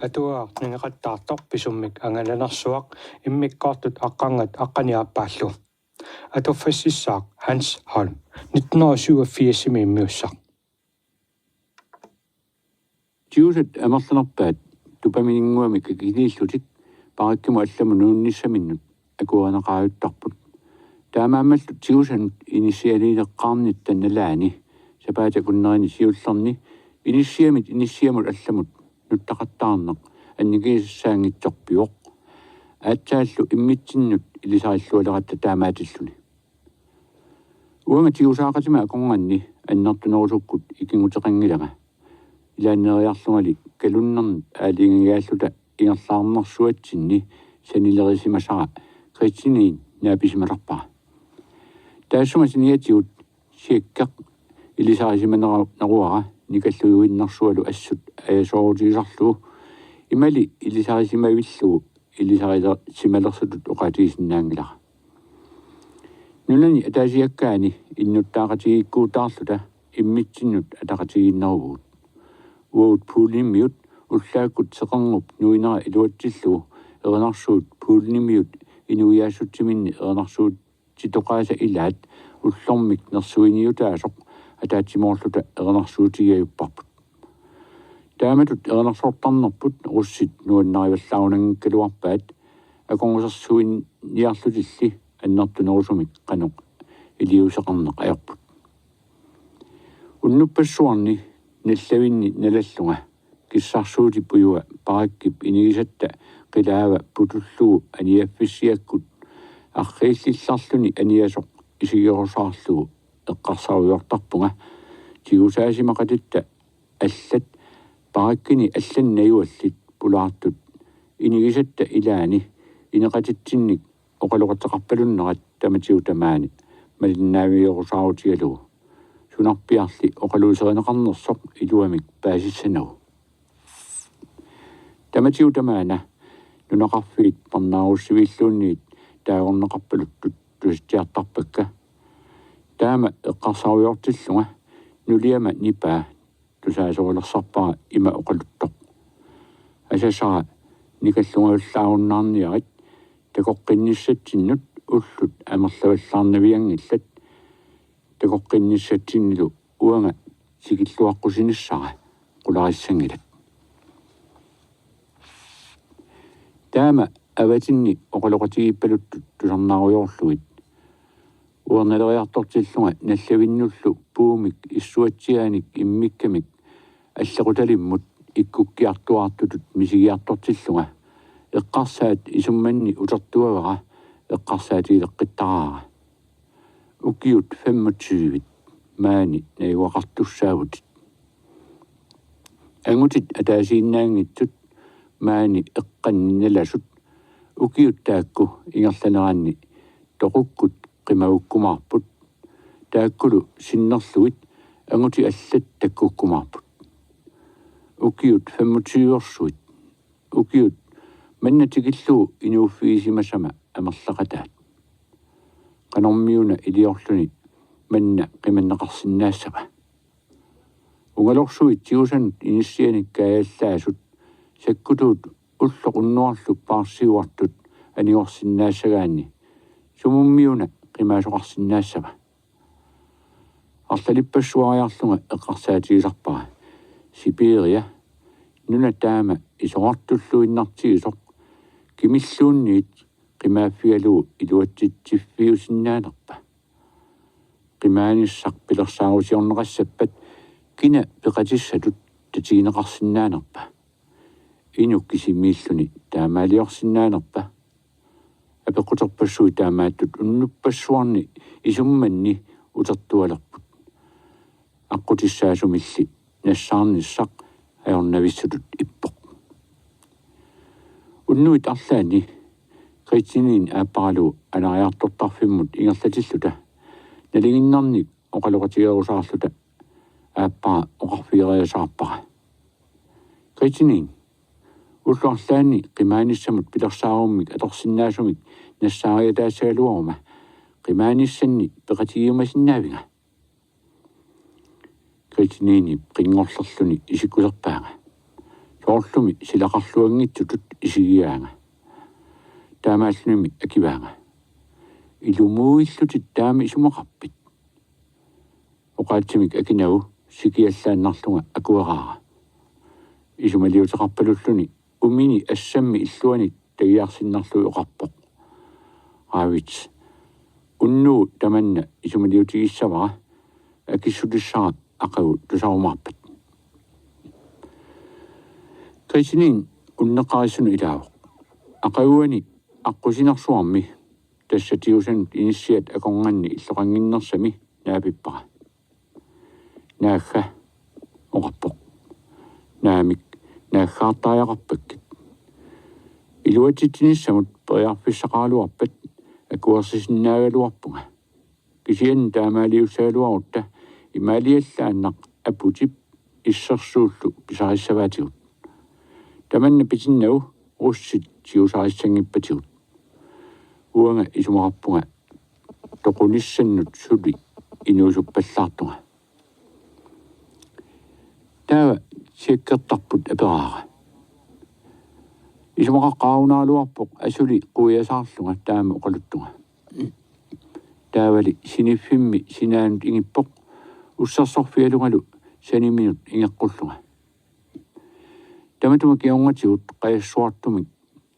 Atua ningeqattaartor pisummik angalanarsuaq immikkaartut aqqangat aqqaniappaallu atuffassissaaq Hans Holm 1987 immiussaq Tiuset amarlanerpaat tupamininguami kakiliillutik parakkimu allamu nuunnissaminut akuanaqaajuttarput taamaamallu tiusanut inisialiileqqaarnit tannalaani sapaatakunnerini siullerni inisiamut allamut nuttaqattaarneq annigiissaangitsorpiuq aatsaallu immitsinnut ilisaaillualeratta taamaatilluni uanga tiusaaqatima aqornganni annartunerusukkut ikinguteqangilaga ilaanneriarlungali kalunnern aaliingigaalluta ingerlaarnersuatsinni sanilerissimasara kristiniin naapisimalarpaa taassumasiниатиут сиаккақ илисаарисиманеруара никаллуйуиннэрсуалу ассут аасоорутигисарлугу имали илисаарисимавиллугу илисаарисималерсутут оқатигисиннаангилара нулани атаасиаккаани иннуттаақатигиккуутаарлута иммитсиннут атақатигиннерувут уут пуулиммиут уллааккут сеқарнуп нуинера илуатсиллугу ернарсуут пуулиммиут инуиаассутсиминни ернарсуут ситоқааса илаат уллормик нерсуиниутаасоқ атаатсимоорлута ернарсуутигиаюппарпут тааматут ернарсортарнерпут руссит нуаннариваллаарунангкалуарпаат аконгусерсуин ниарлутилли аннартунерусумик каноқ илиусеқарнеқ аерпут уннуппассуарни наллавинни налаллунга киссарсуутиппуюа параккип инигисатта қилаава путуллугу аниаффиссиаккут аррииллилларлуни аниасоқ исигерусаарлугу эққарсаруйортарпунга тигусаасимақатитта аллат параккини алланнаюаллит пулаартут инигисатта илаани инеқатитсинник оқалоқатеқарпалуннерат таматиутамаани малиннаавиерусаарутигалугу сунарпиарли оқалуусеринеқарнерсоқ илуамик паасиссанагу таматиутамаана нунақарфиит парнааруссивиллуунниит таагорнеқарпалуттут туситиартарпакка таама эққарсаруйортиллунга нулиама нипаа тусаасорулерсарпара има оқалуттоқ асасара никаллунгауллааруннаарниарит такоққинниссатсиннут уллут амерлаваллаарнавиангиллат такоққинниссатсиннилу уанга сигиллуаққусиниссара қулариссангилат таама аватинни оқалоқатигиппалуттут тусарнааруйорлугит уерналериартортиллунга наллавиннуллу пуумик иссуатсиааник иммиккамик аллеқуталиммут иккуккиартуартутут мисигиартортиллунга эққарсаат исумманни утертуавара эққарсаатигилеққиттараара укиут 25 маани наивақартуссаавутит ангутит атаасииннаангитсут маани эққанниналасут укиут таакку ингерланеранни тоқуккут қимагуккумаарпут тааккулу синнерлугит ангути аллат таккуккумаарпут укиут 25-орсуит укиут маннатигиллуу инууффигисимасама амерлақатаат канормиуна илиорлуни манна қиманнеқарсиннаассава унгалорсуит тиусанут иниссианиккааллаасут саккутуут уллоқуннуарлу паарсиуартут аниорсиннаассагаанни сумуммиуна қимаасоқарсиннаассава арлалиппассуариарлунга эққарсаатигисарпара Сибирия нуна таама исоқартуллуиннартигисоқ кимиллуунниит қимааффигалуу илуатситсиффиусиннаанерпа қимааниссақ пилерсаарусиорнеқассаппат кина пеқатиссатут татигинеқарсиннаанерпа инуккисимииллуни таамаалиорсиннаанерпа апеқутерпассуи таамааттут уннуппассуарни исумманни утертуалерпут аққутиссаасумилли нассаарниссақ аёрнависсутут иппоқ уннуит арлаани критсинин ааппаралу анариартортарфиммут ингерлатиллута налигиннарник оқалоқатигерусаарлута ааппара оқарфигериасаарпара критсинин уллуарлаани қимааниссамут пилерсааруммик аторсиннаасумик нассаариатаассагалуарума қимааниссанни пеқатигиумасиннаавига критсинини қингорлерлуни исиккусерпаага soorlumi silaqarluanngitsutut isigiaanga taamaallunimi akivaanga ilumuillutit taami isumaqappit oqaatsimik akinagu sikiallaannarlunga akueraara isumaliutaqarpalulluni umini assammi illuani tagiarsinnarlui oqarpoq aavits unnu tamanna isumaliutigissavara akissutissara aqagu tusaumarpat kaisinin unneqarissunu ilaavoq aqaguani аққусинарсуарми тассатиусанут иниссиат акорнганни иллоқангиннерсами наапиппара наагга оқарпоқ наамик нааггаартааяқарпаккит илуатитиниссамут периарфиссақаалуарпат акуерсисиннаагалуарпунга кисиан таамаалиуссаалуарутта имаалиаллааннақ апутип иссерсууллу писариссаваатигут таманна питиннау руссит сиусариссангиппатигут уанга исумақарпунга тоқуниссаннут сули инуусуппаллаартунга таа сиккертарпут апераара исумақаққарунааруарпоқ асули қуясаарлунга таама оқалуттунга таавали синиффимми синаанут ингиппоқ уссарсорфиалунгалу саниминут ингеққуллунга таматума кионгатигут қаяссуартумик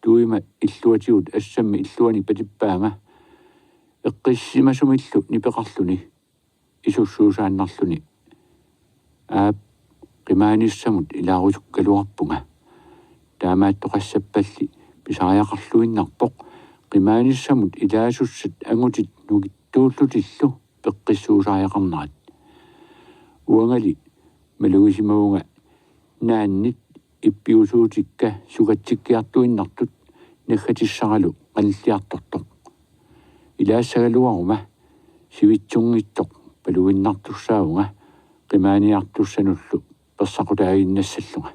туима иллуатигут ассамми иллуани патиппаама эққиссимасумиллу нипеқарлуни исуссуусааннарлуни аап қимааниссамут илаарусуккалуарпунга таамааттоқассаппалли писариақарлуиннарпоқ қимааниссамут илаасуссат ангутит нугиттууллутиллу пеққиссуусариақарнерат уангали малугисимавунга нааннит иппиусуутикка сугатсиккиартуиннартут наггатиссаралу qalliartortoq илаассагалуарума сивитсунгиттоқ палуиннартуссаавунга qimааниартуссануллу персақутаагиннассаллунга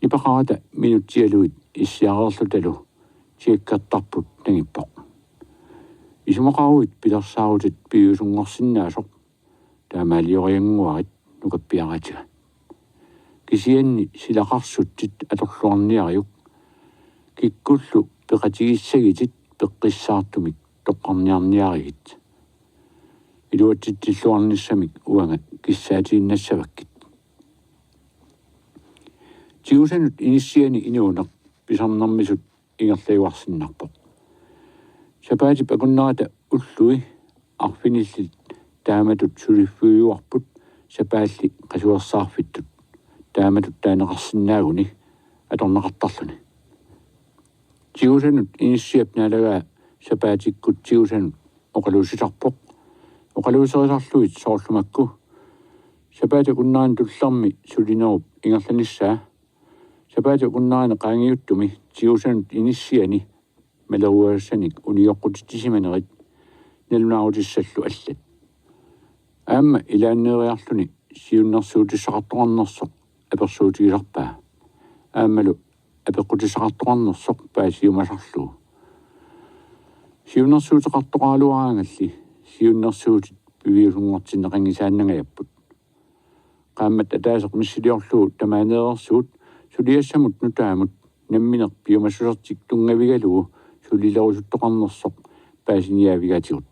ипақарата минутсиалуит иссиареерлуталу тиаккаттарпут нагиппоқ исумақаруит пилерсаарутит пиусунгорсиннаасоқ таамаалиориангуарит нукаппиаратига кисианни силақарсуттит аторлуарниариук киккуллу пеқатигиссагитит пеққиссаартумик тоққарниарниаригит илуатситтиллуарниссамик уанга киссаатииннассаваккит тиусанут иниссиани инуунеқ писарнэрмисут ингерлаюарсиннарпоқ сапаати пакуннерата уллуи арфиниллит тааматут сулиффуйуарпут сапаалли қасуерсаарфиттут тааматут таанеқарсинаагуни аторнеқартарлуни тиусанут иниссиап налага сапаатиккут тиусанут оқалуусисарпоқ оқалуусерисарлуит соорлумакку сапаати куннаан тулларми сулинеруп ингерланиссаа сапаати куннаан qaangiuttumi тиусанут иниссиани малеруассаник униоққутиттисиманерит налунаарутиссаллу аллат аама илааннериарлуни сиуннэрсуутиссақартоқарнерсоқ аперсуутигисарпаа аамалу апеққутиссақартоқарнерсоқ паасиумасарлуу сиуннэрсуутеқартоқаалуаангалли сиуннэрсуутит пивиусунгортиннеқангисааннагаяппут qaammat ataasеқ миссилиорлуу тамаанеерсуут сулиассамут нутаамут намминеқ пиумассусертик тунгавигалуу сулилерусуттоқарнерсоқ паасиниавигатигут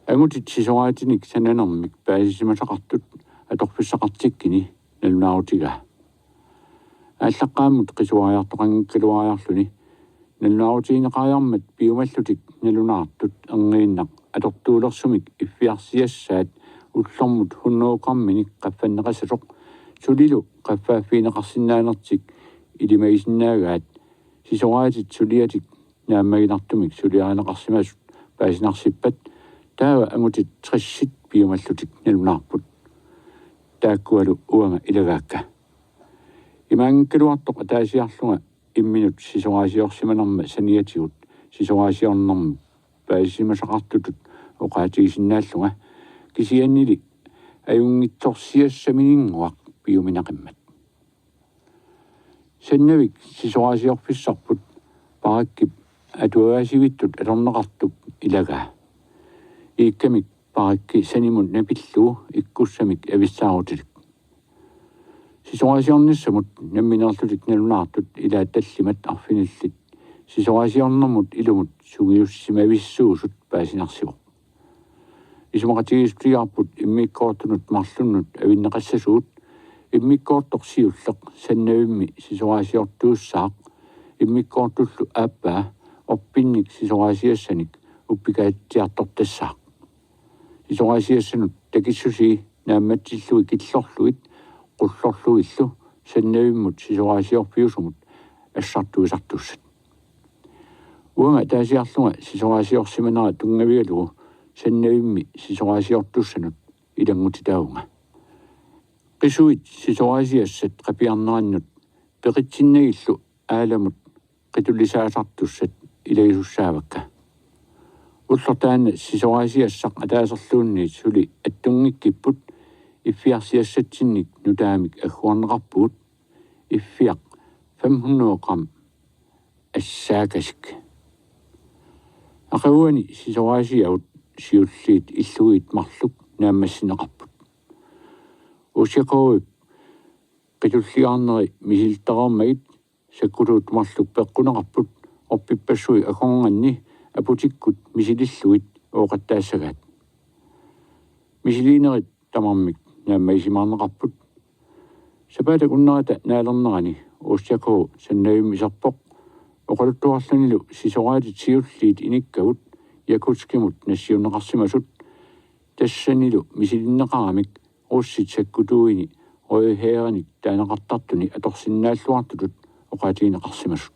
ангутит сисораатиник сананермик паасисимасақартут аторфиссақартиккини налунаарутига ааллаққааммут қисуариартоқангккалуариарлуни налунаарутиинеқариармат пиумаллутик налунаартут ангииннақ атортуулерсумик иффиарсиассаат уллормут хуннуукарминик qaffannеқасасоқ сулилу qaffааффиинеқарсинаанертик илимагисиннаагаат сисораатит сулиатик нааммагинартумик сулиаринеқарсимасут паасинарсиппат таава ангутит триссит пиумаллутик налунаарпут тааккуалу уанга илагаакка имаангкалуартоқ атаасиарлунга имминут сисораасиорсиманерма саниатигут сисораасиорнерма паасимасақартутут оқаатигисиннааллунга кисианнили аюнгитсорсиассаминингуақ пиуминақиммат саннавик сисораасиорфиссарпут параккип атуаасивиттут алернеқартук илагаа ииккамик паракки санимун напиллуу иккуссамик ависсаарутилик Sisuasiornissamut namminerlutik nalunaartut ila tallimat arfinillit sisuasiornermut ilumut sugiussimavisuusut paasinarsivoq isumaqatigispiarput immiikkoortunut marlunnut avinneqassasuut immiikkoortorsiulleq sannavimmi sisuasiortuussaaq immiikkoortullu aappaa orpinnik sisuasiassanik uppikaatiartortassaaq sisuasiassanut takissusi naammatsillugi killorluit qullorluillu sannavimmut sisuasiorpiusumut assartuisartussat uanga taasiarlunga sisuasiorsimanera tungavigalugu sannavimmi sisuasiortussanut ilangutitaunga qisuit sisuasiassat qapiarnerannut peqitsinnagiillu aalamut qitullisaasartussat ilagisussaavakka ullortaanna sisuasiassaq ataaserluunniit suli attungikkiput iffiarsiassatsinnik nutaamik agguarneqarpuut iffiaq 500 gram assaakasik aqavuani sisuasiaut siulliit illugiit marluk naammassineqarput usiaqoruip qitulliarneri misiltaqarmagit sakkuluut marluk peqquneqarput orpippassui agornganni aputikkut misililluit ooqattaassagaat misiliinerit tamarmik naammaisimaarneqarput sapaata kunnerata naalernerani ussiaqoru sannavimmisarpoq oqaluttuarlunilu sisuaatit siulliit inikkagut yakutskimut nassiunneqarsimasut tassanilu misilinneqaramik russit sakkutuini roiheeranik taanaqartartuni atorsinnaalluartutut oqaatiineqarsimasut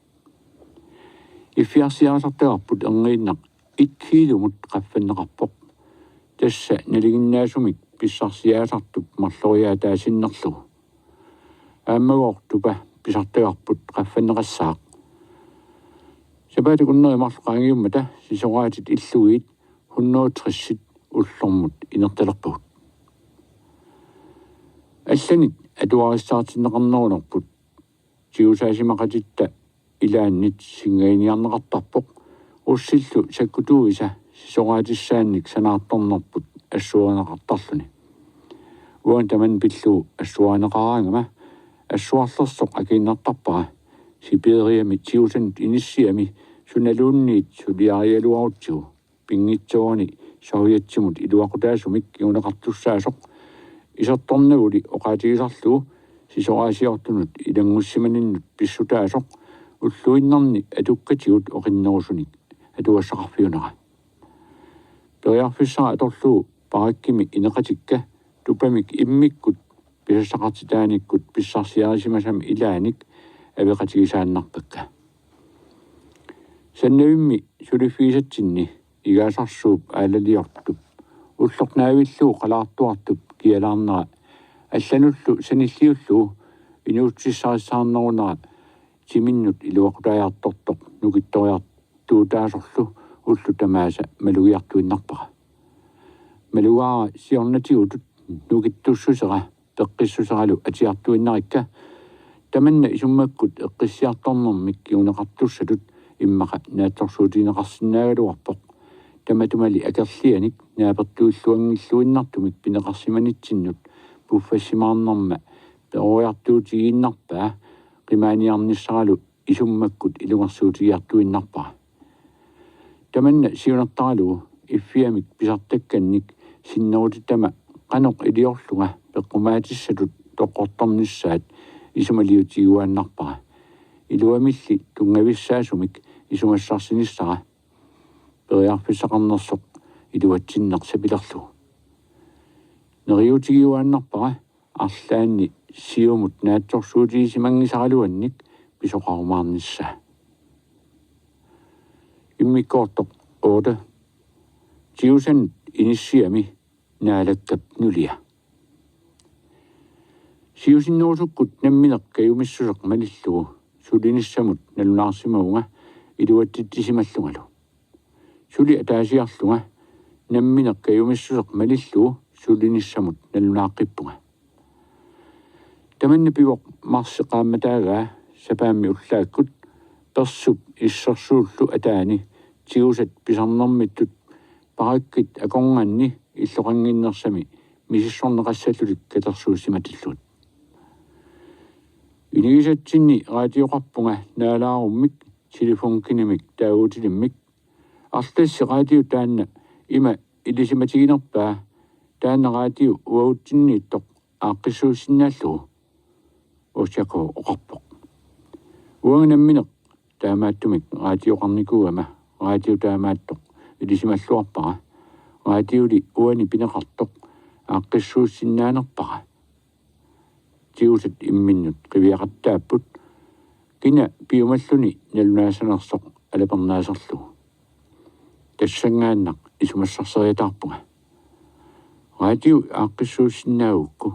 iffiarsiarasartagarput erngerinnaq ikkiilumut qaffanneqarpoq tassa naliginnaasumik pissarsiaasartup marloriaataasinnerlugu aammagoortupa pisartagarput qaffanneqassaaq sapaata kunneri marluqaangiummata sisuaatit illugiit 160 ullormut inertalerpagut алланит атуариссаартиннеқарнерунерпут сиусаасимақатитта илааннит сингаиниарнеқартарпоқ уссиллу саккутууиса сисораатиссаанник санаарторнерпут ассуанеқартарлуни уан таман пиллу ассуанеқараангама ассуарлерсоқ акииннартарпара сибериами тиусанут иниссиами суналуунниит сулиариалуарутсигу пингитсуани сориатсимут илуақутаасумик киунеқартуссаасоқ исерторнагули оqaатигисарлугу сисораасиортунут илангуссиманиннут писсутаасоқ уллуиннарни атуккатигут оқиннерусуник атуассақарфиунера периарфиссара аторлугу параккими инеқатикка тупамик иммиккут писассақартитааниккут писсарсиарисимасами илааник авеқатигисааннарпакка саннавимми сулиффигисатсинни игаасарсууп аалалиортуп уллорнаавиллуу қалаартуартуп киалаарнера аллануллу саниллиуллуу инуутсиссариссаарнерунера тиминнут илуақутааяартортоқ нукитториартуутаасорлу уллу тамааса малугиартуиннарпара малугаара сиорнатигутут нукиттуссусера пеққиссусералу атиартуиннарикка таманна исуммаккут эққиссиарторнэрмик киунеқартуссатут иммақа наатторсуутинеқарсинаагалуарпоқ таматумали акерлианик наапертуиллуангиллуиннартумик пинеқарсиманитсиннут пуффассимаарнэрма перориартуутигииннарпаа qimaaниарниссаралу исуммаккут илунгерсуутигиартуиннарпара таманна сиунертаралу иффиамик писартакканник синнерутитама qanoq илиорлунга пеққумаатиссатут тоққорторниссаат исумалиутигуааннарпара илуамилли тунгависсаасумик исумассарсиниссара периарфиссақарнерсоқ илуатсиннерсапилерлу нериутигуааннарпара арлаанни сиумут наатсорсуутигисимангисаралуанник писоқарумаарнisса иммиккоортоқ 8 тиусан иниссиами наалаккап нулия сиусиннуусуккут намминеққаюмиссусеқ малиллугу сулиниссамут налунаарсимауга илуаттиттисималлунгалу сули атаасиарлунга намминеққаюмиссусеқ малиллугу сулиниссамут налунааққиппунга таманна пивоқ марсеқаамматаагаа сапаамми уллааккут персуп иссерсууллу атаани тиусат писарнэрмиттут параккит акорнганни иллоқангиннерсами мисиссорнеқассаллулик катерсууссиматиллут Inigisatsinni raatioqarpunga naalaarumik telefonkinimik taautilimik arlassi raatiu taanna ima ilisimatiginerpaa taanna raatiu uautsinniittoq aaqqissuussinnaallugu usiako oqarpoq uanginammineq taamaattumik raatioqarnikuama raatiu taamaattoq ilisimalluarpara raatiuli uani pineqartoq aaqqissuussinaanerpara tiusat imminnut qiviaqattaapput kina piumalluni nalunaasanersoq alapernaasarlugu tassangaannaq isumassarseriyataarpunga raatiu aaqqissuussinnaagukku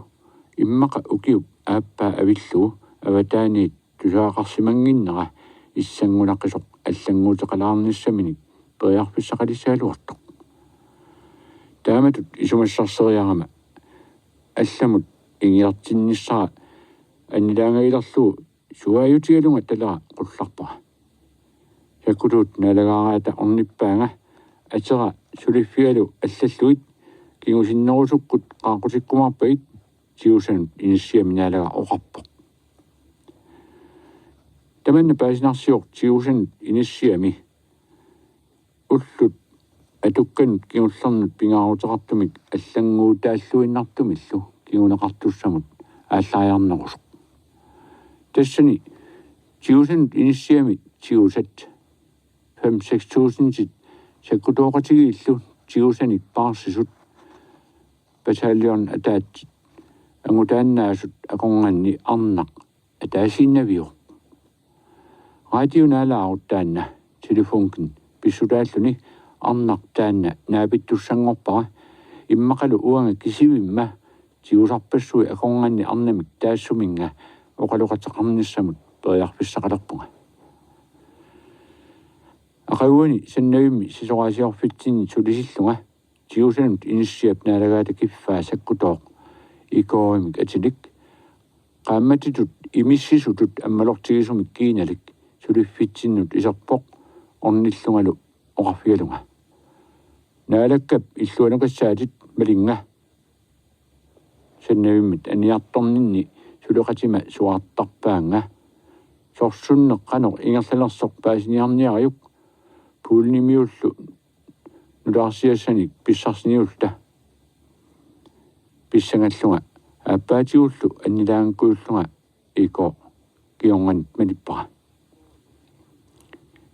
immaqa ukiup aappaa avillugu avataaniit tusaaqarsimanginnera issаннунаққисоқ аллангуутеқалаарниссаминик периарфиссақалиссаалуартоқ тааматут исумассарсериарама алламут ингиартинниссара аннилаангаилерлугу суааютигалунга талера қулларпара саккутуут налагаараата орниппаанга атера сулиффигалу аллаллуит кигусиннерусуккут qaaqusиккумарпагит сиусанут иниссиаминаалага оқарпоқ таманна паасинарсиоқ сиусанут иниссиами уллут атукканут кигуллернут пингаарутеқартумик аллангуутааллуиннартумиллу кигунеқартуссамут ааллаариарнерусоқ тассани сиусанут иниссиами сиусат 5-6 сит саккутооқатигииллу сиусаник паарсисут батальон атаат ангутааннаасут акорнганни арнақ атаасииннавио радионаалаарут таанна телефонкин писсутааллуни арнақ таанна наапиттуссангорпара иммақалу уанга кисивимма тиусарпассуи акорнганни арнамик таассуминга оқалоқатеқарниссамут периарфиссақалерпунга ақауани саннавимми сисораасиорфитсини сулисиллунга тиусанут иниссиап наалагаата киффаа саккутооқ икоримик атилик qaammatitut imiссисутут аммалортигисумик киналик сулиффитсиннут исерпоқ орниллунгалу оқарфигалунга наалаккап иллуанакассаатит малинга саннавиммит аниарторнинни сулеқатима суаартарпаанга сорсуннеққанеқ ингерлалерсоқ паасиниарниариук пуулнимиуллу нулаарсиассаник писсарсиниулта писсангаллунга аппаатигуллу аннилаангкууллунга ико кионганит малиппара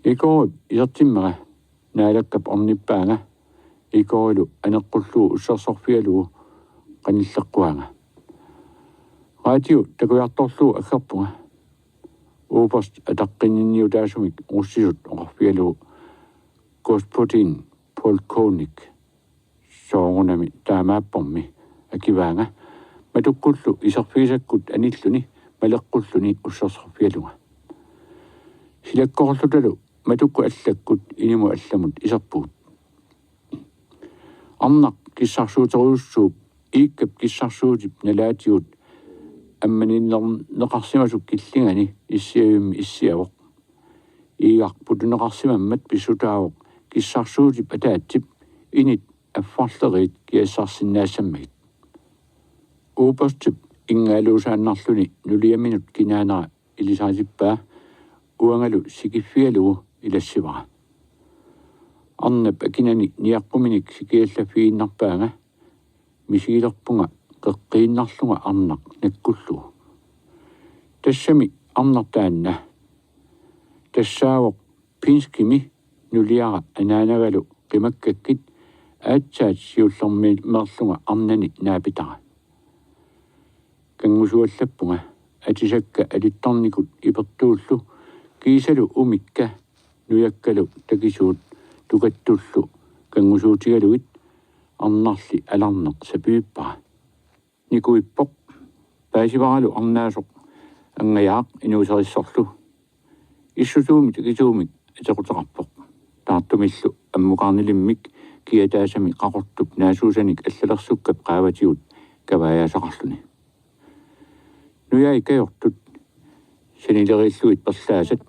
ико иертиммера наалаккап орниппаанга икоилу анеққуллуу уссерсорфиалугу qanilleqquanga radio takuartorluu aggarpunga oberst ataqqinniutaasumik russisut oqarfialu Господин polkonik soorunami taamaappormi akivaanga matukkullu iserfiisakkut anilluni maleqqulluni ussersorfialunga silakkorlutalu matukku allakkut inimu allamut iserpuut arnaq kissarsuuteruussuup iikkap kissarsuutip nalaatiut амманиннеқарсимасук киллингани иссиавимми иссиавоқ иигарпутунеқарсимаммат писсутаавоқ киссарсуутип атаатсип инит аффарлерит киассарсиннаассаммагит уупертип ингаалуусааннарлуни нулиаминут кинаанера илисаатиппаа уангалу сикиффиалугу илассивара арнап акинани ниаққуминик сикиаллаффииннарпаага мисигилерпунга qeqqiinnarlunga arnaq nakkullugu tassami arnartaanna tassaawoq pinskimi nuliara anaanagalu qimakkakkit aatsaat siullermi merlunga arnani naapitara kangusuallappunga atisakka alittarnikut ipertuullu kiisalu umikka nujakkalu takisuut tukattullu kangusuutigaluit arnarli alarneq sapiyuppara nikuippoq paasivaralu arnaasoq angayaaq inuuserissorlu issutuumit ikisuumik atequtaqarpoq taartumillu ammuqarnilimmik kiataasami qaqortup naasuusanik allalersukkap qaavatigut kavaayaasaqarluni nuyaai kajortut sanilerilluit perlaasat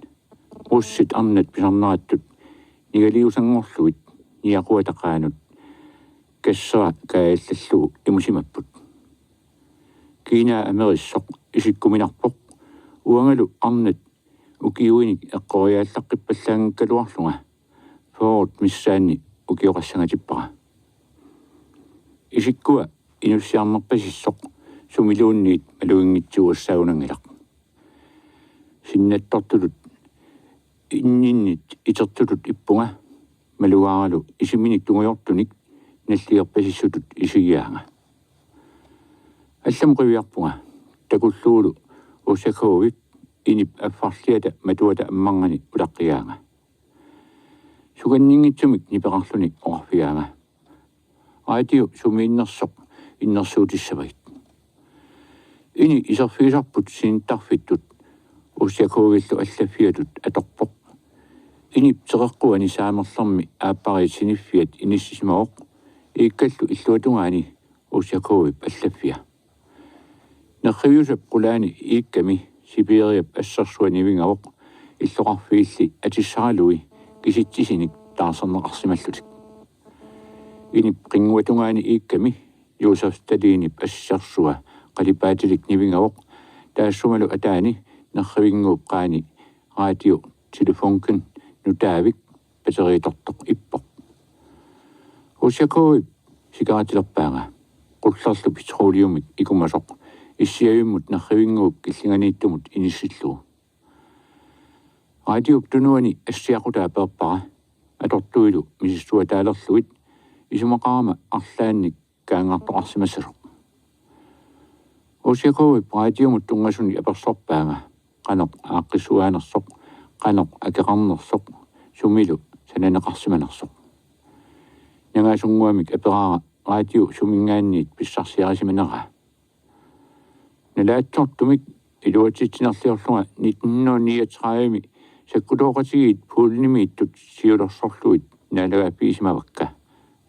russit arnat pisarnerattut nigaliusangorluit niaquataqaanut kassera kaallallugu imusimapput kiina amerissoq isikkuminarpoq uangalu arnat ukiuinik eqqoriaallaqqippallaankkaluarlunga foort missaanni ukioqassangatippara isikkua inussiarnerpasissoq sumiluunniit maluingitsuussaagunangilaq sinnattortulut inninnit itertulut ippunga maluaaralu isiminik tungujortunik nalliarpasissutut isigiaanga аллам qivиарпунга такуллуулу усакоовик инип аффарлиата матуата аммаргани улаққиаanga суганнингитсумик нипеқарлуни оqarfiaanga радио сумииннерсоқ иннерсуутиссавагит ини исерфиисарпут синтарфиттут усакоовиллу аллаффиатут аторпоқ инип теқеққуани саамерлэрми ааппари синиффиат иниссисимаоқ ииккаллу иллуатунгаани усакоовип аллаффиа нахриусап qulaani иикками сибириап ассерсуанивингавоқ иллоқарфиилли атиссаралуи киситсисиник таасернеқарсималлутик инип қингуатунгаани иикками юусеф сталинип ассерсуа қалипаатилик нивингавоқ таассумалу атаани нахривингууп qaani радио телефонкен нутаавик патериитортоқ иппоқ усакоовип сигаратилерпаага qullerlu petroleumik ikumasoq иссиаюммут нарривингууп киллинганииттумут иниссиллуу радиоп тунуани ассиақутаа перпара атортуилу мисиссуа таалерлуит исумақарама арлаанник каангартоқарсимассасоқ усиакоуи радиомут тунгасуни аперсорпаага қаноқ ааққиссуаанерсоқ қаноқ акеқарнерсоқ сумилу сананеқарсиманерсоқ нангаасунгуамик апераара радио сумингаанниит писсарсиарисиманера налаатсортумик илуатситсинерлиорлунга 1939 саккутооқатигит пуулнимииттут сиулерсорлуит наалагааппиисимавакка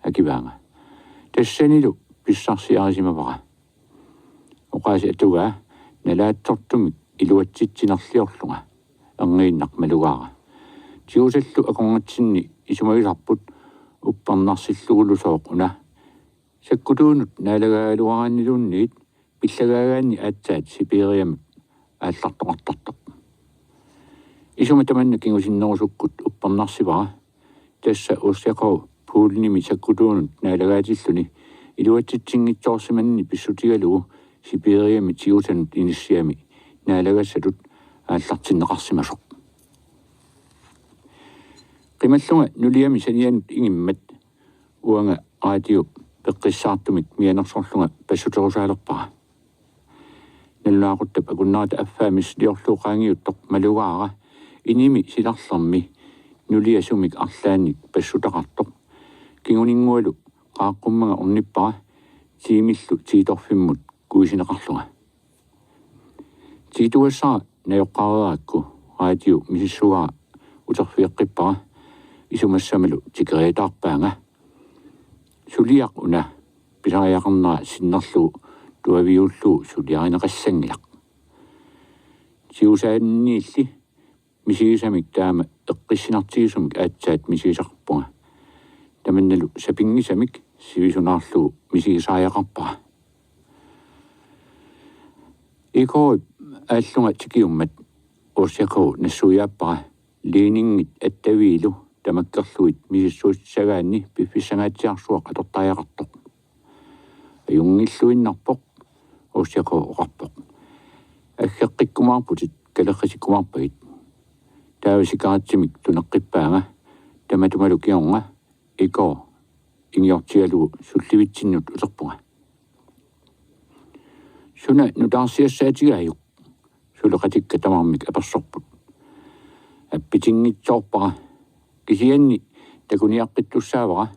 акиваanga тассанилу писсарсиарисимавара оқааси атугаа налаатсортумик илуатситсинерлиорлунга ангииннармалугаара тиусаллу аконгатсинни исумависарпут уппарнарсиллугулусооқуна саккутуунут наалагаалуарааннилунниит пиллагаагаанни аатсаат сибириамат ааллартоқартартоқ исума таманна кингусиннерусуккут уппарнарсивара тасса уссақау пуулними саккутуунут наалагаатиллуни илуатситсингитсоорсиманни писсутигалугу сибириами тиутанут иниссиами наалагассатут ааллартиннеқарсимасоқ qimallunga nuliami sanianut ingimmat uanga radio peqqissaartumik mianersorlunga passuterusaalerpara nalluaquttab akunnaata affaamis liorluuqaangiuttoq malugaara inimi silarlermi nuliasumik arlaannik passutaqartoq kinguningualu qaaqqummaga ornippara tiimillu tiitorfimmut kuisineqarlunga tiituassara najoqqareeraakku radio misissugaa uterfiiqqippara isumassamalu tikereetaarpaanga suliaq una pisariaqarnaa sinnerlu tuaviullu suliarineqassangilaq siusaanniilli misigisamik taama eqqissinartigisumik aatsaat misigisarpunga tamannalu sapingisamik sivisunaarlu misigisariaqarpara ikoip ааллунга тикиуммат уссакоо нассуяаппара линingit аттавиилу тамаккерлуит мисиссууссагаанни пиффиссагаатсиарсуақ атортаяақартоқ аюнгиллуиннарпоқ уссакоо оқарпоқ аггеққиккумаарпутит калеққисиккумаарпагит таависикаратсимик тунеққиппаага таматумалу киорнга икоо ингиортиалугу сулливитсиннут улерпунга суна нутаарсиассаатигааюк сулеқатикка тамармик аперсорпут аппитингитсоорпара кисианни такуниаққиттуссаавара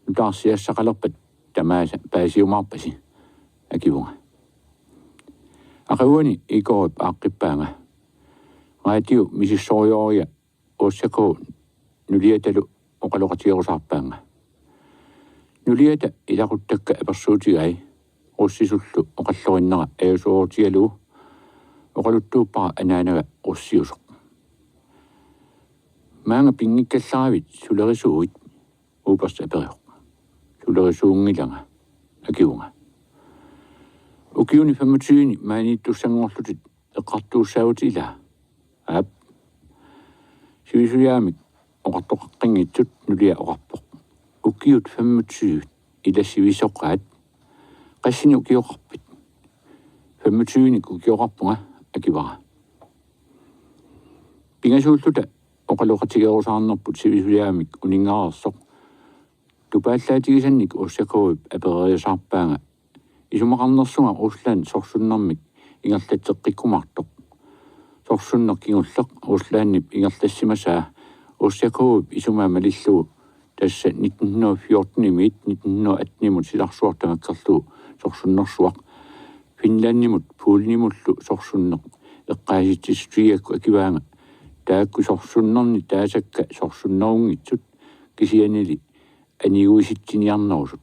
нутаарсиассақалерпат тамааса паасиумаарпаси акивунга ақауани икооп ааққиппаanga радио мисиссориоория уссакоо нулиаталу оқалоқатиерусаарпаanga нулиата илақуттакка аперсуутигай руссисуллу оқаллориннера аюсуортиалу оқалуттууппара анаанага руссиусоқ маанга пингиккалларавит сулерисууит ууперс апериоқ сулерисуунгилага акиунга укиуни 25 маниттуссангорлутит eqqartuussaavut ila aap sivisuyaamik oqartoqaqqinngitsut nulia oqarpoq ukiut 25 ila sivisoqqaat qassini ukioqarpit 25nik ukioqarpunga akivara pingasuulluta oqaloqatigerusaarnerput sivisuyaamik uningaarersoq tupaallaatigisannik ussakouip aperiasarpaanga isumaqarnersunga Ruslan sorsunnarmik ingerlatseqqikkumartoq sorsunner kingulleq Ruslaannip ingerlassimasaa ussakouip isumaa malillugu tassa 1914 imit 1918 silarsuartamakkerlugu sorsunnersuaq Finlandimut puulnimullu sorsunneq eqqaasittistriakku akivaanga taakku sorsunnerni taasakka sorsunnerungitsut kisianili aniguisittiniarnerusut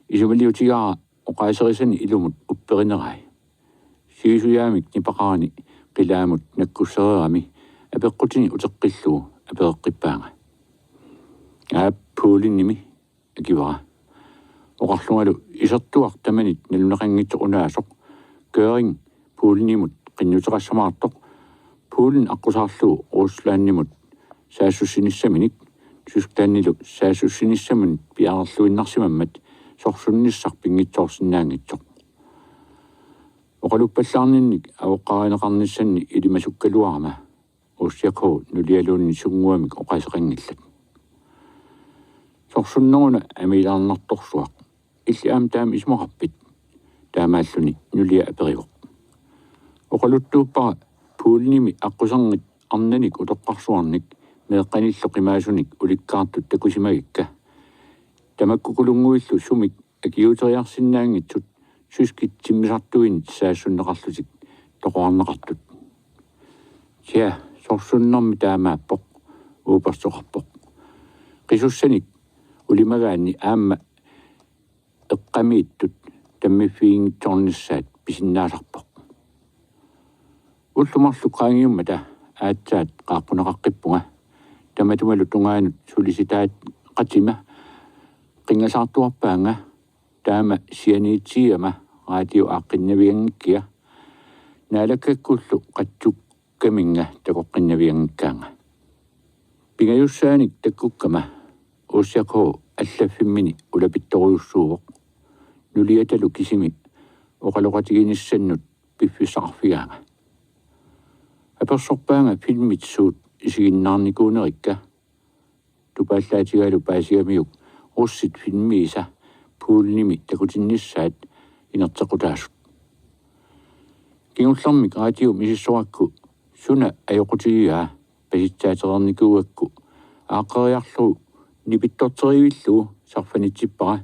isumaliutigaa oqaaserisani ilumut upperinerai siisuyaamik nipaqarani qilaamut nakkussererami apeqqutini uteqqillugu apeeqqippaanga aappuulinnimi akivara oqarlungalu isertuaq tamanit naluneqanngitsoqunaasoq Göring puulinimut qinnuteqassamaartoq puulin aqusaarlugu Ruslaannimut saassussinissamik Tysklannilu saassussinissamun piarerluinnarsimammat sorsunnissarpingitsoorsinnaangitsoq oqaluppallaarninnik avoqqarineqarnissanni ilimasukkaluarama ussiakoo nulialuunni sunguamik oqaseqangillat sorsunneruna amilaarnartorsuaq illi aam taam ismoqarpit taamaalluni nulia aperivoq oqaluttuuppara puulinimi aquserngit arnanik utoqqarsuarnik meeqqanilloqimaasunik ulikkaartut takusimagikka tamakkukulunguillu sumik akiuteriarsinnaangitsut syskit timmisartuin saassunneqarlutik toqoarneqartut sia sorsunnermi taamaappoq uupersoqarpoq qisussanik ulimagaanni aamma eqqamiittut tammiffiingitsornissaat pisinnaasarpoq ullumarlu qaangiummata aatsaat qaaqquneqaqqippunga tamatumalu tungaanut sulisitaat qatima qingasaartuarpaanga taama sianiitsiama radio aaqqinnaviangikkia naalakakkullu qatsukkaminga takoqqinnaviangikkaanga pingayussaanik takkukkama ussiakoo allaffimmini ulapittoruyussuuvoq nuliatalu kisimi oqaloqatiginissannut piffissaqarfigaanga apersorpaanga filmitsuut isiginnaarnikuunerikka tupaallaatigalu paasigamiyuk russit filmiisa puulnimi takutinnissaat inertequtaasut kingullarmik radio misissorakku suna ajoqutigigaa pasitsaaterernikuuakku aaqeriarlu nipittorterivillugu sarfanitippara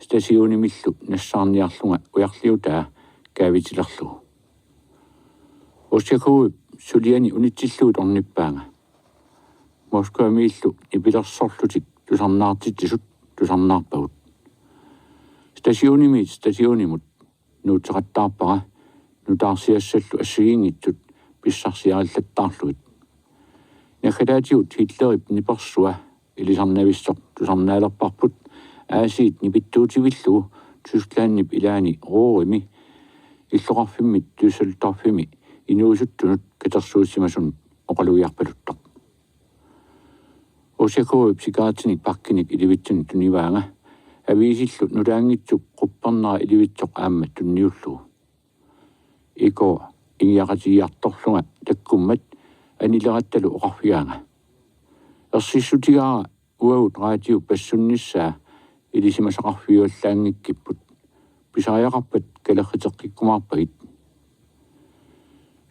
stasiunimillu nassaarniarlunga ujarliutaa kaavitilerlugu ussiakuuip suliani unitsilluut ornippaanga Moskvamiillu nipilersorlutik tusarnaartittisut tusarnaarpagut stasiunimut nuutseqattaarpara nutaarsiassallu assigiingitsut pissarsiarillattaarluit nakalaatiut Hitlerip nipersua ilisarnavissoq tusarnaalerparput aasiit nipittuutivillugu Tysklannnip ilaani roorimi illoqarfimmit Düsseldorfimi inuusuttunut katersuussimasun oqaluiarpaluttoq ussiakuuip sikaatinik pakkinik ilivitsunit tunivaanga aviisillu nulaangitsuk qupparnera ilivitsoq aamma tunniullugu iko ingiaqatigiartorlunga takkummat anilerattalu oqarfigaanga ersissutigaara uagut radio passunnissaa ilisimasaqarfiuallaangikkipput pisariaqarpat kalerriteqqikkumaarpagit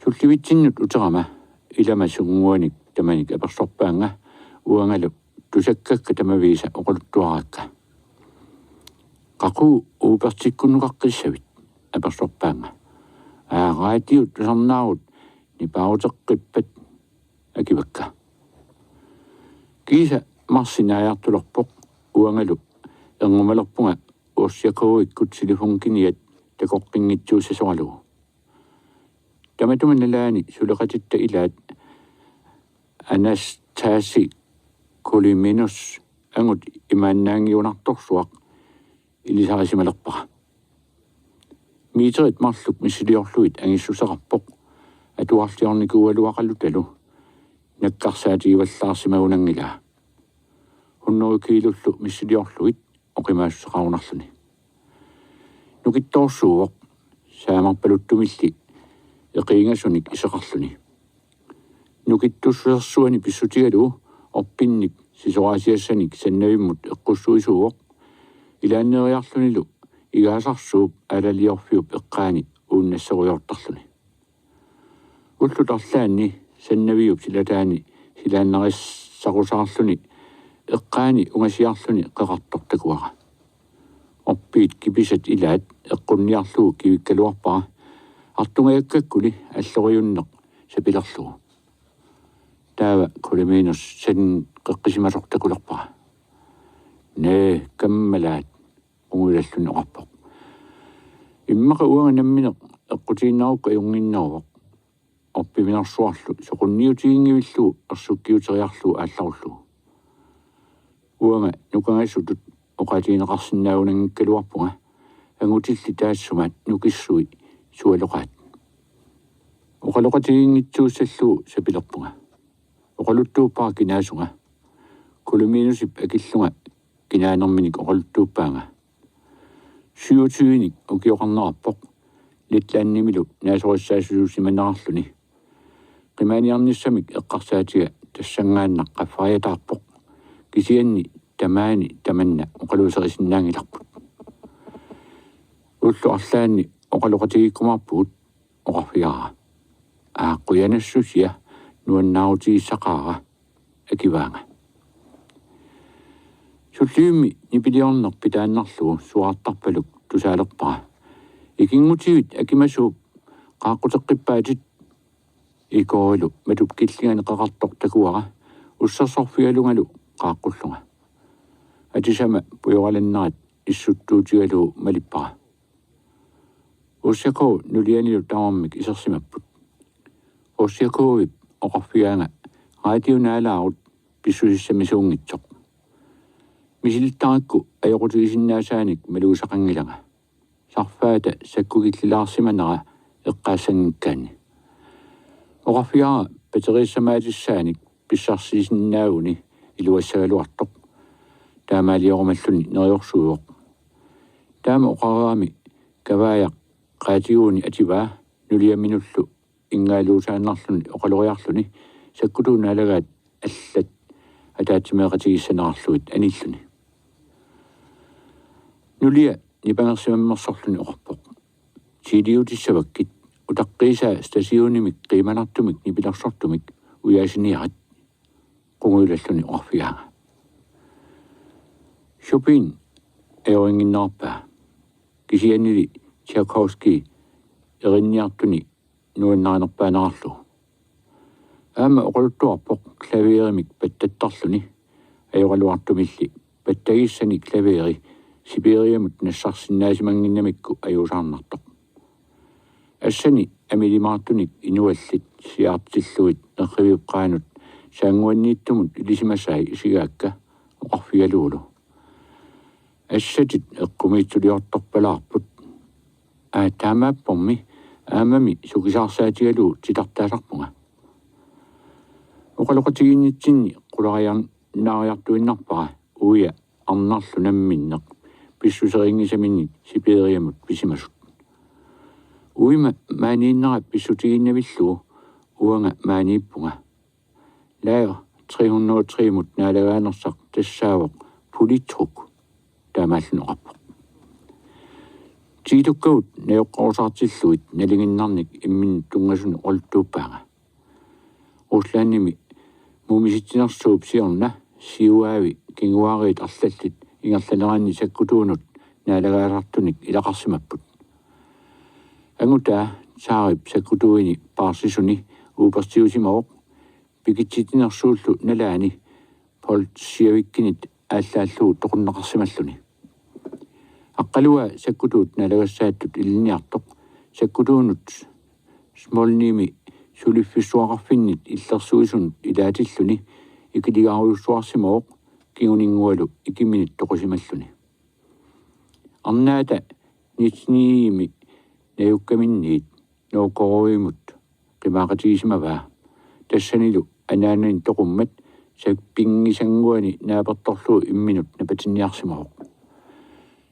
sullivittinnut uterama ilama sunguanik tamanik apersorpaanga uangalu tusakkakka tamaviisa oqaluttuarakka qaqu uupertikkunnuqaqqissavit apersorpaanga radio tusarnaarut nipauteqqippat akivakka kiisa marsinaajartulorpoq uangalu ergumalerpunga ussiakuuikkut silifunkiniat takoqqinngitsuussasoralugu tamatumanalaani suleqatitta ilaat Anastasi Koliminus angut imaannaangiunartorsuaq ilisarisimalerpara Miiterit malluk missiliorluit angissusaqarpoq atuarliornikuualuaqallutalu nakkarsaatiivallaarsimagunangila hunnorukiilullu missiliorluit oqimaassaqaunarluni nukittoorsuuvoq saamarpaluttumilli eqiingasunik iseqarluni nukittussuersuani pissutigalu orpinnik sisoraasiassanik sannavimmut eqqussuisuuvoq ilaanneeriarlunilu igaasarsuup alaliorfiup eqqaani uunnasseriortarluni ullutarlaanni sannaviup silataani silaannarissaqusarluni eqqaani ungasiarluni qeqartortakuara orpiit kipisat ilaat eqqunniarluu kivikkaluarpara artungajakkakkuli alloriunneq sapilerlugu taava kulimiinus san qeqqisimasortakulerpara nee kammalaat ungulalluni oqarpoq immaqa uanga nammineq eqqutiinnaruq ajunginnaruvoq orpiminarsuarlu soqunniutigingivillu ersukkiuteriarlu aallarullu uanga nukangassutut oqatiineqarsinnaagunangikkaluarpunga angutilli taassumat nukissui sualoqaat oqaloqatigiнгитсууссаллуу сапилерпунга oqaluttuuppaa kinaasunga kulimiinusip akillunga kinaanerminik oqaluttuuppaanga 27ник укиоқарнераппоқ литлааннимилу наасориссаасусуусиманерарлүни qimaniarnissamik eqqarsaatiga тассангааннақ qaffariatаарpoq кисианни тамаани таманна oqaluuserisinnaangilарпут уллу арлаанни oqaloqatigikkumarpugut oqarfiara ааққуянассусия нуаннаарутигиссақаара акиваанга суллиумми нипилиорнер питааннарлугу суаартарпалук тусаалерпара икингутигит акимасууп qaaqquteqqippaatит икоилу матуп киллигани qeqartortakuara уссерсорфиалунгалу qaaqqullunga атисама пуйораланнерат иссуттуутигалу малиппара уссако нулианилу тааммик исерсимаппут уссакоовип оқарфиаанга радионаалаарут писсусиссамисуунгитсоқ мисилиттаракку аёқутигисиннаасааник малуусақангилага сарфаата саккугиллилаарсиманера эққаассангиккаани оқарфиара патериссамаатиссааник писсарсисиннаагуни илуассагалуартоқ таамаалиорумаллуни нериорсуйоқ таама оқараами кавааяқ qaatiuuni atibaa nuliaminnullu inngaaluusaannarluni oqaloриарлуни саккутуунаалагаат аллат атаатсимеэқатигиссанерарлуит аниллуни нулия нипангерсимаммерсорлуни оқарпоқ силиутиссаваккит утаққиисаа стасиунимик қиманартумик нипиларсортумик уяасиниарат қунгуилаллуни оқарфиаага шопин эоингиннаарпаа кисианнили Tchaikovsky erинниартуни нуаннаарнерпаанерарлу аама оquluttuarpoq klaveerimik pattattарлуни ajorluartumilli pattagissani klaveeri Siberiamut nassarsinnaasimanginnamikku ajuusaarnartoq assani amilimaartunik inuallit siaartilluit neqriviuqqaanut saanguanniittumut ilisimasai isigaakka oqarfialuulu assatit eqqumiitsuliortorpalaarput таамааппорми аамами сукисаарсаатигалу титартаасарпунга оқалоқатигиннитсинни қулариар наариартуиннарпара уя арнарлу намминнеқ писсусерингисаминник сибериамут писимасут уима мааниннера писсутигиннавиллугу уанга мааниппунга лаер 303 мут наалагаанерсақ тассаавоқ политрук таамааллунеқарпоқ тиитуккаут неоққорсаартиллуит налингиннарник иммин тунгасуни олтууппаага уллаанними мумиситсинерсууп сиорна сиуаави кингуаариит арлаллит ингерланераанни саккутуунут наалагаасартуник илақарсимаппут ангута саарип саккутуини паарсисуни уупертиусимаоқ пикитситинерсууллу налаани полсиавиккинит ааллааллуу тоқуннеқарсималлуни аққалуа саккутуут налагассааттут илниартоқ саккутуунут смолними сулиффиссуақарфиннит иллерсуисун илаатиллуни икилигааруйуссуарсимаоқ кигунингуалу икиминит тоқусималлуни арнаата нитниими nayukkaminniit nuukoruimut qimaaqatiisimavaa tassanilu anaanin toqummat sakpingisanguani naapertorluu imminut napatinniarsimaruq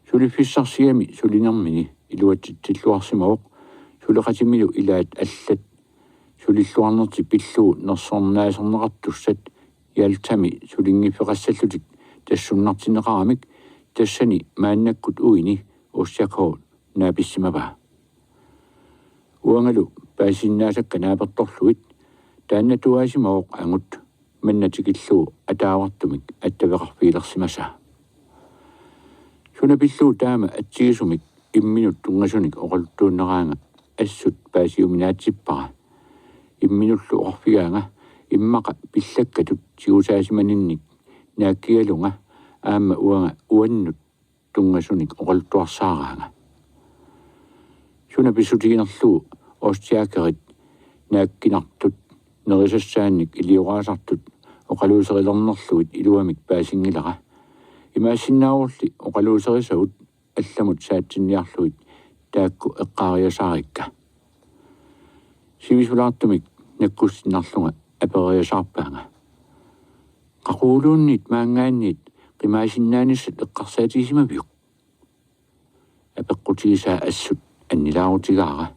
sulifissarsigami sulinermini iluattittilluarsimaruq suleqatimilu ilaat allat sulilluarnerti pilluu nersornaaserneqartussat yaltami sulingiffeqassallutik tassunnartineqaramik tassani maannakkut uini ussiakhoot naapисsimavaa uangalu paasinnaasakka naapertorluit taannatuaasimaruq angut mannatikilluu ataavartumik attaveqarfiilersimasa sunapilluu taama atsigisumik imminut tungasunik oqaluttuunneraanga assut paasiuminaatsippara imminullu orfigaanga immaqa pillakkatut sigusaasimaninnik naakkigalunga aamma uanga uannut tungasunik oqaluttuarsaaraanga sunapissutiginerluu ostiaakerit naakkinartut nerisassaannik iliuqaasartut oqaluuserilernerluit iluamik paasingilara imaasinnaawurli oqaluuserisaut алламут саатсинниарлуит таакку эққаариасаарикка сивисулаартумик наккуссиннарлунга апериасаарпаанга qaquluunniit maangaanniit qimaasinnaanisat eqqarsaatiisimavиук апеққутигисаа ассут аннилаарутигаара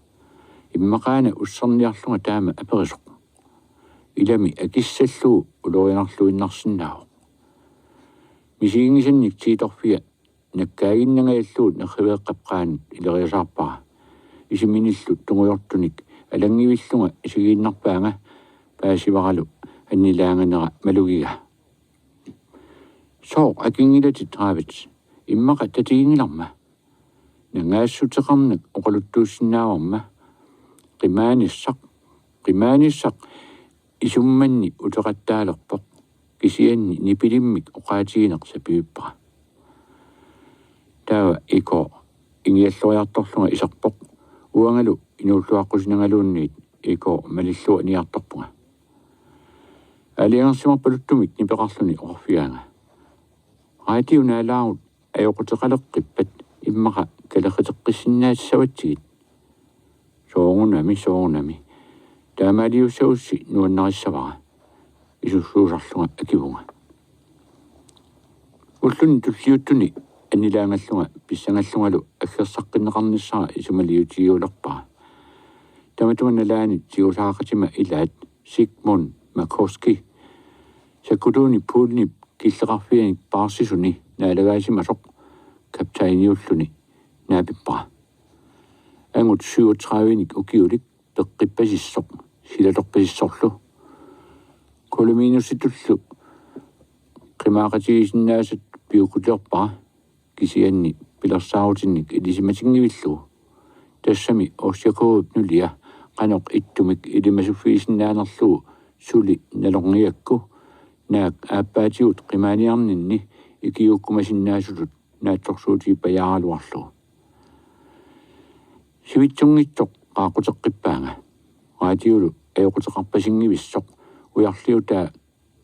иммақаана уссерниарлунга таама аперисоқ илами акиссаллуу улорианарлуиннарсинаавоқ мисиингисанник тииторфиа наккаагиннангаяллуут нерривеэққапқаанут илериасаарпара исиминиллут тунгуйортуник алангивиллунга исигииннарпаанга паасиваралу аннилаанганера малугига соо акингилатит раавит иммақа татигингиларма нангаассутеқарнак оқалуттууссинааварма qimaanisaq isummanni uteqattaalerpoq kisianni nipilimik oqaatigineqsapiuppara taava iko ingialloriartorlunga isarpoq uangalu inuulluaqqusinaгаluunniit iko malillu aniartorpunga aliangersimarpaluttumik nipeqarluni orfiaanga raatiunaalaarut ajoquteqaleqqippat immaqa kaleqiteqqissinnaatsavatsigit soorunami taamaaliussaussi nuannarissavara isussuusarlunga akivunga ulluni tulliuttuni аннилаангallunga писсангаллунгалу аггерсаққиннеқарниссара исумалиутигиулерпара таматуманалаани тигусаақатима илаат Sigmund Makovsky саккутууни пуулни киллеқарфианик паарсисуни наалагаасимасоқ каптаиниуллуни наапиппара ангут 37ник укиулик пеққиппасиссоқ силалерпасиссорлу колуминуситуллу қимаақатигисиннаасат пиукулерпара кисианни пилерсаарутинник илисиматингивиллу тассами орсиакууп нулия qaноқ иттумик илимасуффиисиннаанерлуу сули налорниакку наак ааппаатиут qimaaниарнинни икиуккумасиннаасулут наатсорсуутиппаяаралуарлу сивитсунгитсоқ qaaqutеққиппаанга раатиулу аёқутеқарпасингивиссоқ уярлиутаа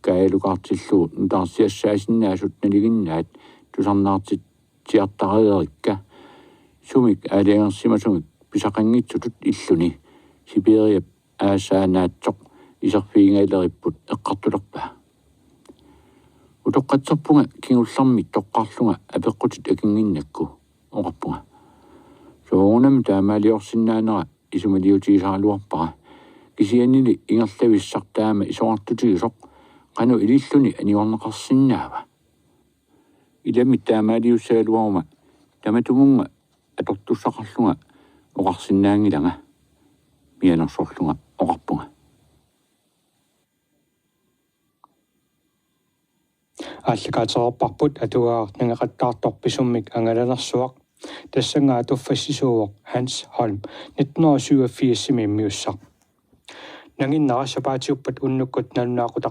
каалукаартиллуу нутаарсиассаасиннаасут налигиннаат тусарнаартит тиартариерикка сумик аалиангерсимасумик писақангитсутут иллуни сибериап аасаанаатсоқ исерфиингаилериппут эққартулерпаа утоққатсерпунга кингуллармит тоққарлунга апеққутит акингиннакку оқарпунга соонам таамаалиорсиннаанера исумалиутигисаалуарпара кисианнили ингерлависсартаама исоартутигисоқ qaну илиллуни аниорнеқарсиннаава илами таамаалиуссаалуарума таматумунга атортуссақарлунга оқарсиннаангилага мианерсорлунга оқарпунга алликаатерерпарпут атугаарнангақаттаарторписуммик ангаланерсуақ тассангаа туффассисууоқ Hans Holm 1987 миуссақ нангиннара сапаатиуппат уннуккут налунаақутақ